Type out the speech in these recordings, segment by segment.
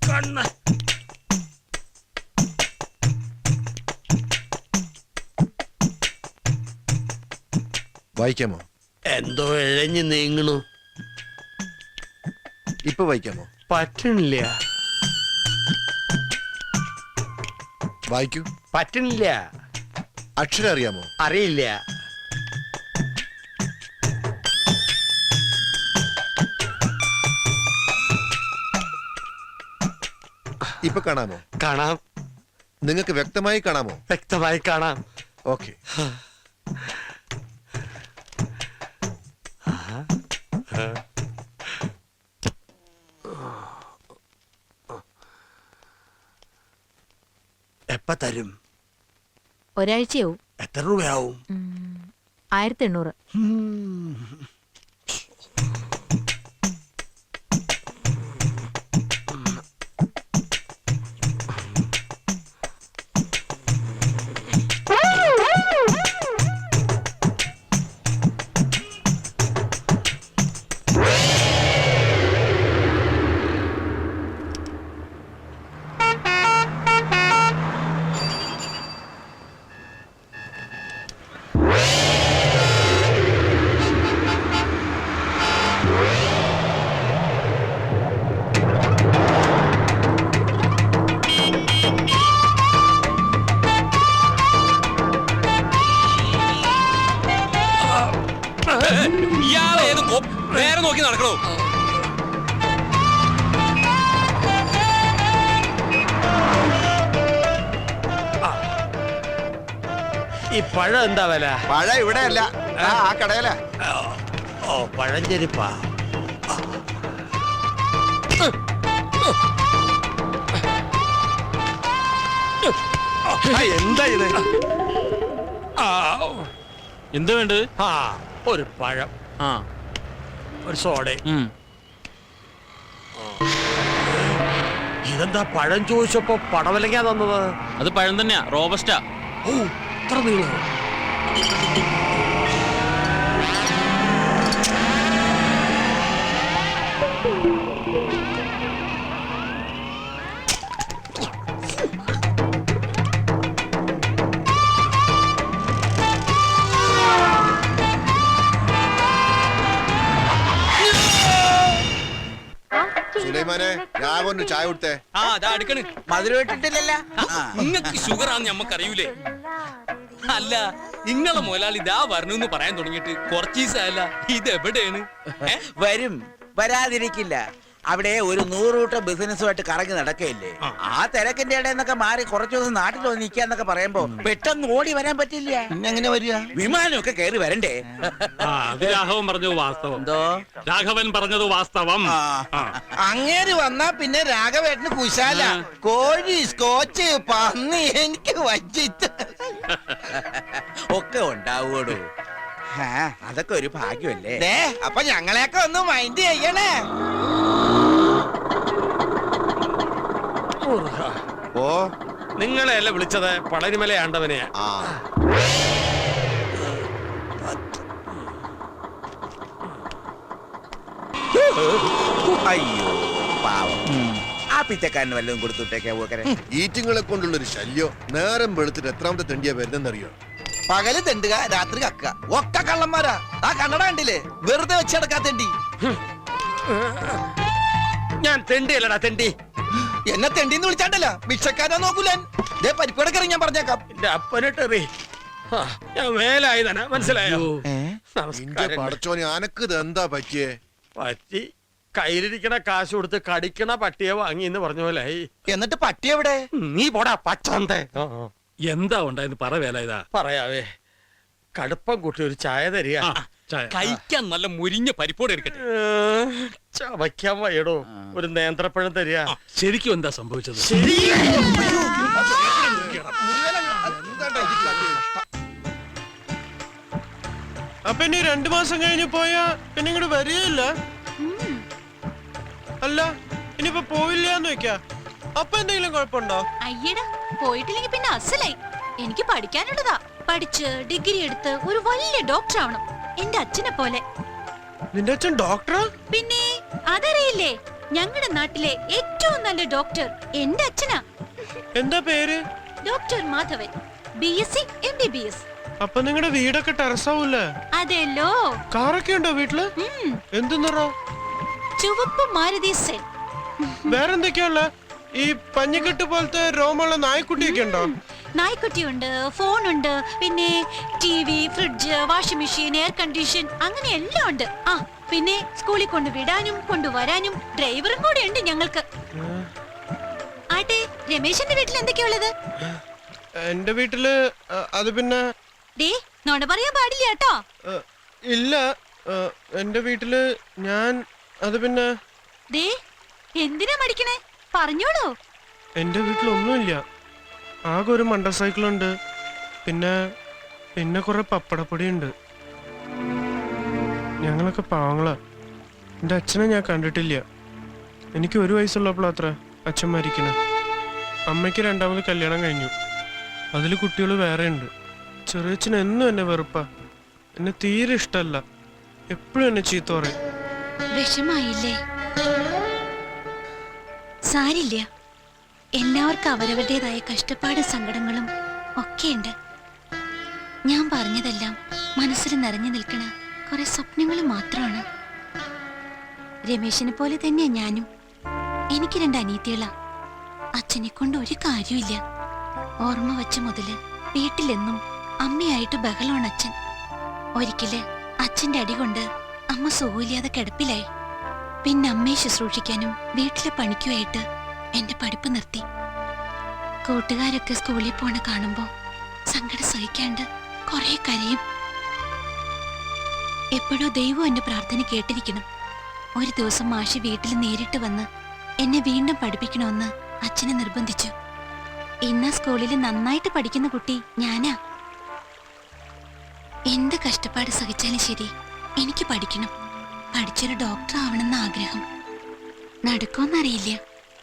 കണ്ണ് വായിക്കാമോ? എന്തോ ഇഴഞ്ഞു നീങ്ങണു. ഇപ്പൊ വായിക്കാമോ? പറ്റണില്ല. വായിക്കൂ. പറ്റണില്ല. അക്ഷരം അറിയാമോ? അറിയില്ല. ഇപ്പൊ കാണാമോ? കാണാം. നിങ്ങൾക്ക് വ്യക്തമായി കാണാമോ? വ്യക്തമായി കാണാം. ഓക്കെ. എപ്പ തരും? ഒരാഴ്ചയാവും. എത്ര രൂപയാവും? 1800. നേരെ നോക്കി നടക്കണോ? ഈ പഴം എന്താ വില? പഴം ഇവിടെ അല്ല, ആ കടയില. ഓ, പഴഞ്ചെരിപ്പാ. എന്താ ഇത്? എന്ത് വേണ്ട? ഒരു പഴം, ഒരു സോഡ. ഇതെന്താ പഴം ചോദിച്ചപ്പോ പടവലങ്ങാ തന്നത്? അത് പഴം തന്നെയാ, റോബസ്റ്റാ. ഓ, ഇത്ര നീളോ? സുലൈമാനെ, രാഘവന് ചായ കൊടുത്തേ. മധുരം ഇട്ടിട്ടില്ലല്ലോ. നിങ്ങക്ക് ഷുഗർ ആണെന്ന് ഞമ്മക്കറിയൂലേ? അല്ല, നിങ്ങളെ മുതലാളി ഇതാ വരണമെന്ന് പറയാൻ തുടങ്ങിയിട്ട് കുറച്ച് ദിവസമല്ല. ഇത് എവിടെയാണ്? വരും, വരാതിരിക്കില്ല. അവിടെ ഒരു 100 കൂട്ടം ബിസിനസ്സുമായിട്ട് കറങ്ങി നടക്കയില്ലേ? ആ തിരക്കിന്റെ ഇടയെന്നൊക്കെ മാറി കുറച്ചു ദിവസം നാട്ടിൽ വന്ന് നിൽക്കാന്നൊക്കെ പറയുമ്പോ പെട്ടെന്ന് ഓടി വരാൻ പറ്റില്ല. പിന്നെ എങ്ങനെ വരിക? വിമാനമൊക്കെ കയറി വരണ്ടേ? രാഘവൻ പറഞ്ഞത് വാസ്തവം. എന്തോ രാഘവൻ പറഞ്ഞത് വാസ്തവം. അങ്ങേര് വന്നാ പിന്നെ രാഘവേട്ടന് കുശാല. കോഴി, സ്കോച്ച്, പന്നി എനിക്ക് വച്ചിട്ട് ഒക്കെ ഉണ്ടാവൂടൂ. അതൊക്കെ ഒരു ഭാഗ്യമല്ലേ. അപ്പൊ ഞങ്ങളെയൊക്കെ ഒന്ന് മൈൻഡ് ചെയ്യണേ. ഓ, നിങ്ങളെയല്ല വിളിച്ചത്, പളനിമല ആണ്ടവനെയാ. അയ്യോ പാവം, ആ പിച്ചക്കാരന് വല്ലതും കൊടുത്തുട്ടേക്കാ പോക്കരെ. ഈറ്റിങ്ങളെ കൊണ്ടുള്ളൊരു ശല്യം. നേരം വെളുത്തിട്ട് എത്രാമത്തെ തെണ്ടിയാ വരുന്നെന്നറിയോ? പകല് തെണ്ടുക, രാത്രി കക്ക, ഒക്കെ കള്ളന്മാരാ. ആ കണ്ണട കണ്ടില്ലേ, വെറുതെ വെച്ചെടുക്കാ തെണ്ടി. ഞാൻ തെണ്ടിയല്ലടാ തെണ്ടി. എന്നെ തെണ്ടിന്ന് വിളിച്ചാണ്ടല്ല, ഭിക്ഷക്കാരാ നോക്കൂലൻ. പരിപ്പടക്കറി ഞാൻ പറഞ്ഞേക്കാം. എന്റെ അപ്പനിട്ടെറി. ഞാൻ മേലായി തന്നെ, മനസ്സിലായോ? നിന്റെ പടച്ചോനെ, അനക്ക് ഇത് എന്താ പറ്റിയേ? പറ്റി കയ്യിലിരിക്കണ കാശ് കൊടുത്ത് കടിക്കണ പട്ടിയെ വാങ്ങി എന്ന് പറഞ്ഞ പോലെ. എന്നിട്ട് പട്ടി എവിടെ? നീ പോടാ പച്ചാന്തേ. എന്താ ഉണ്ടായെന്ന് പറ വേല. ഇതാ പറയാവേ, കടുപ്പം കൂട്ടി ഒരു ചായ തരിക. കഴിക്കാൻ നല്ല മുരിഞ്ഞ പരിപ്പോടെ എടുക്കട്ടെ. ചവയ്ക്കാൻ വയ്യടോ, ഒരു നേന്ത്രപ്പഴം തരിക. ശരിക്കും എന്താ സംഭവിച്ചത്? അപ്പൊ ഇനി 2 മാസം കഴിഞ്ഞ് പോയാ പിന്നെ ഇങ്ങോട്ട് വരികയില്ല. അല്ല, ഇനിയിപ്പോ പോയില്ലാന്ന് വെക്കാ, അപ്പൊ എന്തെങ്കിലും കുഴപ്പമുണ്ടോ? അയ്യടാ, പോയിട്ടില്ലെങ്കിൽ പിന്നെ അസലായി. എനിക്ക് പഠിക്കാനുള്ളതാ. പഠിച്ച് ഡിഗ്രി എടുത്ത് ഒരു വലിയ ഡോക്ടർ ആവണം, എന്റെ അച്ഛനെ പോലെ. നിന്റെ അച്ഛൻ ഡോക്ടറാ? പിന്നെ അതറിയില്ലേ, ഞങ്ങളുടെ നാട്ടിലെ ഏറ്റവും നല്ല ഡോക്ടർ എന്റെ അച്ഛനാ. എന്താ പേര്? Doctor Madhavan, BSc MBBS. അപ്പൊ നിങ്ങളുടെ വീടൊക്കെ ടെറസാവൂല്ലേ? അതെല്ലോ. കാറൊക്കെ ഉണ്ടോ വീട്ടില്? എന്ത് നിറ? ചുവപ്പ് മാരുതി സെൻ. വേറെന്തൊക്കെയുള്ള ഈ പഞ്ഞിക്കെട്ട് പോലത്തെ രോമുള്ള നായ്ക്കുട്ടിയൊക്കെ ഉണ്ടോ? നായ്ക്കുട്ടിയുണ്ട്, ഫോണുണ്ട്, പിന്നെ TV, fridge, washing machine, air condition, അങ്ങനെ എല്ലാം ഉണ്ട്. ആ പിന്നെ സ്കൂളിൽ കൊണ്ടുവിടാനും കൊണ്ടുവരാനും ഡ്രൈവറും കൂടെ ഉണ്ട് ഞങ്ങൾക്ക്. ആട്ടെ, രമേശന്റെ വീട്ടിൽ എന്തൊക്കെയുള്ളത്? എന്റെ വീട്ടില് അത് പിന്നെ ഡേ നോണ പറയാൻ പാടില്ല കേട്ടോ. ഇല്ല. എന്റെ വീട്ടില് ഞാൻ അത് പിന്നെ ദേ എന്തിനാ മടിക്കണേ, പറഞ്ഞോളൂ. എന്റെ വീട്ടിലൊന്നുമില്ല. ആകെ ഒരു മണ്ട സൈക്കിളുണ്ട്, പിന്നെ പിന്നെ കുറെ പപ്പടപ്പൊടിയുണ്ട്. ഞങ്ങളൊക്കെ പാവങ്ങളാ. എന്റെ അച്ഛനെ ഞാൻ കണ്ടിട്ടില്ല. എനിക്ക് 1 വയസ്സുള്ളപ്പോഴത്ര അച്ഛൻ മരിക്കണേ. അമ്മയ്ക്ക് 2ാമത് കല്യാണം കഴിഞ്ഞു. അതിൽ കുട്ടികൾ വേറെ ഉണ്ട്. ചെറിയച്ഛൻ എന്നും എന്നെ വെറുപ്പാ. എന്നെ തീരെ ഇഷ്ടമല്ല. എപ്പോഴും എന്നെ ചീത്ത പറയും. വിഷമായില്ലേ? സാരില്ല, എല്ലാവർക്കും അവരവരുടേതായ കഷ്ടപ്പാടും സങ്കടങ്ങളും ഒക്കെയുണ്ട്. ഞാൻ പറഞ്ഞതെല്ലാം മനസ്സിൽ നിറഞ്ഞു നിൽക്കണ കുറെ സ്വപ്നങ്ങൾ മാത്രമാണ്. രമേശിനെ പോലെ തന്നെയാ ഞാനും. എനിക്ക് 2 അനിയത്തികളാ. അച്ഛനെ കൊണ്ട് ഒരു കാര്യമില്ല. ഓർമ്മ വെച്ച മുതല് വീട്ടിലെന്നും അമ്മയായിട്ട് ബഹളമാണ് അച്ഛൻ. ഒരിക്കല് അച്ഛന്റെ അടി കൊണ്ട് അമ്മ സുഖമില്ലാതെ കിടപ്പിലായി. പിന്നെ അമ്മയെ ശുശ്രൂഷിക്കാനും വീട്ടിലെ പണിക്കുമായിട്ട് എന്റെ പഠിപ്പ് നിർത്തി. കൂട്ടുകാരൊക്കെ സ്കൂളിൽ പോണ കാണുമ്പോ സങ്കടം സഹിക്കാണ്ട് കുറെ കരയും. എപ്പോഴോ ദൈവം എന്റെ പ്രാർത്ഥന കേട്ടിരിക്കണം. ഒരു ദിവസം മാഷി വീട്ടിൽ നേരിട്ട് വന്ന് എന്നെ വീണ്ടും പഠിപ്പിക്കണമെന്ന് അച്ഛനെ നിർബന്ധിച്ചു. ഇന്ന സ്കൂളിൽ നന്നായിട്ട് പഠിക്കുന്ന കുട്ടി ഞാനാ. എന്ത് കഷ്ടപ്പാട് സഹിച്ചാലും ശരി, എനിക്ക് പഠിക്കണം. പഠിച്ചൊരു ഡോക്ടർ ആവണമെന്ന് ആഗ്രഹം. നടക്കുമെന്നറിയില്ല.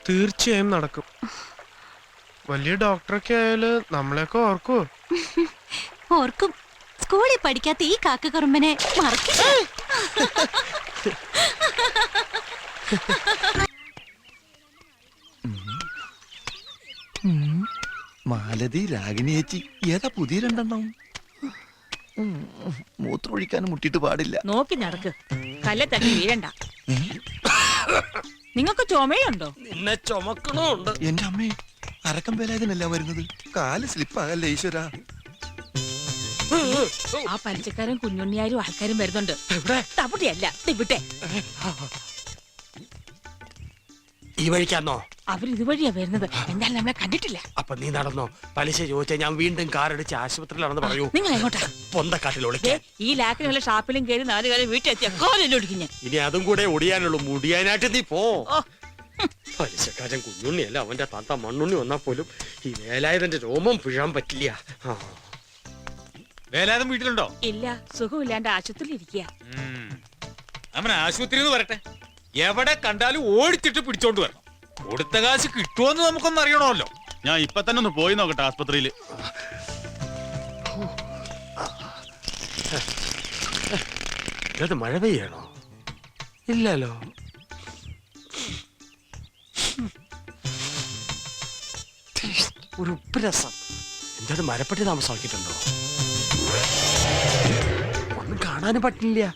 തീർച്ചയായും നടക്കും. വലിയ ഡോക്ടറൊക്കെ ആയാല് നമ്മളെയൊക്കെ ഓർക്കുവോ? ഓർക്കും. സ്കൂളിൽ പഠിക്കാത്ത ഈ കാക്കക്കുറുമ്പനെ മറക്കില്ല. മാലതി, രാഗിണി ചേച്ചി, ഏതാ പുതിയ 2 മൂത്രമൊഴിക്കാനും മുട്ടിട്ട് പാടില്ല. നോക്കി നടക്ക്, കല്ലെ തട്ടി വീഴണ്ട. നിങ്ങൾക്ക് ചുമയുണ്ടോ? നിന്നെ ചുമക്കണുണ്ട്. എന്റെ അമ്മേ, അരക്കം വേലായതിനല്ല വരുന്നത്. കാല് സ്ലിപ്പാകല്ലേ ഈശ്വരാ. ആ പലിശക്കാരും കുഞ്ഞുണ്ണിയാരും ആൾക്കാരും വരുന്നുണ്ട്. തപ്പുട്ടിയല്ല, ഇവിടെ ഈ വഴിക്കാന്നോ? അവരിതുവഴിയാ വരുന്നത്. എന്തായാലും നമ്മളെ കണ്ടിട്ടില്ല. അപ്പൊ നീ നടന്നോ? പലിശ ചോദിച്ചാ ഞാൻ വീണ്ടും കാറടിച്ച് ആശുപത്രിയിലാണെന്ന് പറയൂ. നിങ്ങൾ എങ്ങോട്ടാ? പൊന്തക്കാട്ടിൽ ദേ, ഒളിക്കാൻ. ഈ ലാക്കിനുള്ള ഷാപ്പിലും കയറി 4 കാലം വീട്ടിലെത്തിയ കോലെല്ലാം ഒടിക്കും ഞാൻ. ഇനി അതും കൂടെ ഒടിയാനുള്ളൂ. മുടിയാനായിട്ട് നീ പോ. ഓ, പലിശക്കാരൻ കുഞ്ഞുണ്ണിയല്ല, അവന്റെ താത്ത മണ്ണുണ്ണി വന്നാ പോലും ഈ വേലായുധന്റെ രോമം പിഴാൻ പറ്റില്ല. വേലായുധം വീട്ടിലുണ്ടോ? ഇല്ല, സുഖമില്ലാണ്ട് ആശുപത്രിയിൽ ഇരിക്കുക. അവൻ ആശുപത്രിയിൽ നിന്ന് വരട്ടെ. എവിടെ കണ്ടാലും ഓടിച്ചിട്ട് പിടിച്ചോണ്ട് വരണം. കൊടുത്ത കാശ് കിട്ടുമോന്ന് നമുക്കൊന്നും അറിയണമല്ലോ. ഞാൻ ഇപ്പൊ തന്നെ ഒന്ന് പോയി നോക്കട്ടെ ആസ്പത്രിയില്. ഇത് മഴ പെയ്യണോ? ഇല്ലല്ലോ. ഒരു ഉപ്പ് രസം. എന്താ മരപ്പട്ടി താമസമാക്കിയിട്ടുണ്ടോ? ഒന്നും കാണാനും പറ്റില്ല.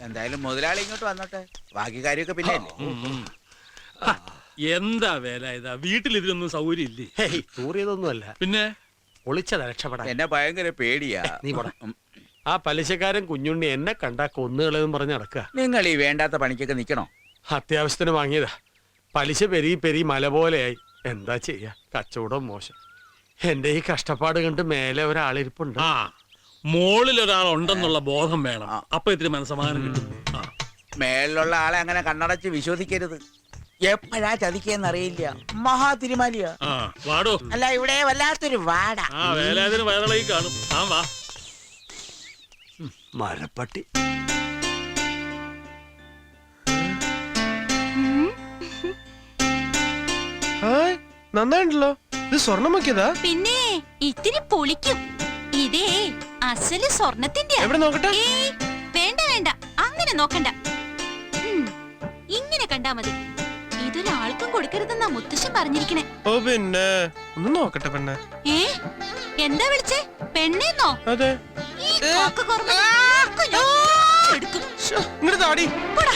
എന്തായാലും മുതലാളി ഇങ്ങോട്ട് വന്നോട്ടെ. ബാക്കി കാര്യമൊക്കെ പിന്നെ എന്താ വേല ഇതാ? വീട്ടിൽ ഇതിനൊന്നും സൗകര്യം ഇല്ലേ? ഹേയ്, തൂറിയതൊന്നുമല്ല. പിന്നെ ഒളിച്ചതാ രക്ഷപ്പെടാൻ. എന്നെ ഭയങ്കര പേടിയാ. നീ പോടാ. ആ പലിശക്കാരൻ കുഞ്ഞുണ്ണി എന്നെ കണ്ടാ കൊന്നുകളെന്ന് പറഞ്ഞ് നടക്കുക. നിങ്ങൾ ഈ വേണ്ടാത്ത പണിക്കൊക്കെ നിക്കണോ? അത്യാവശ്യത്തിന് വാങ്ങിയതാ. പലിശ പെരുകി പെരുകി മല പോലെയായി. എന്താ ചെയ്യാ, കച്ചവടം മോശം. എന്റെ ഈ കഷ്ടപ്പാട് കണ്ട് മേലെ ഒരാളിരിപ്പുണ്ട്. ആ, മോളിൽ ഒരാളുണ്ടെന്നുള്ള ബോധം വേണം. അപ്പൊ ഇത്തിരി മനസ്സമാധാനം കിട്ടും. മേലിലുള്ള ആളെ അങ്ങനെ കണ്ണടച്ച് വിശ്വസിക്കരുത്. എപ്പോഴാ ചതിക്കെന്നറിയില്ല. മഹാതിരുമാലിയാ. ആ, വാടോ. അല്ല, ഇവിടെ വല്ലാത്തൊരു വാട. ആ, വേലാതിന് വയറിളകി കാണും. ആ, വാ. മരപ്പട്ടി. ഹായ്, നന്നായിട്ടുണ്ടല്ലോ. ഇത് സ്വർണ്ണമാക്കിയതാ? പിന്നെ ഇത്തിരി പൊളിക്കും. ഇതേ അസല് സ്വർണത്തിന്റെ. എവിടെ നോക്കട്ടെ? വേണ്ട വേണ്ട, അങ്ങനെ നോക്കണ്ട. ഇങ്ങനെ കണ്ടാ മതി. ഇതൊരാൾക്കും കൊടുക്കരുതെന്നാ മുത്തശ്ശൻ പറഞ്ഞിരിക്കണേ. ഓ പിന്നെ ഒന്ന് നോക്കട്ടെ പെണ്ണെ. എന്താ വിളിച്ചേ? പെണ്ണേന്നോ? അതെ. ഈ കാക്ക കറുമ്പൻ എടുക്കും. ഇങ്ങോട്ട് താടി. പോടാ.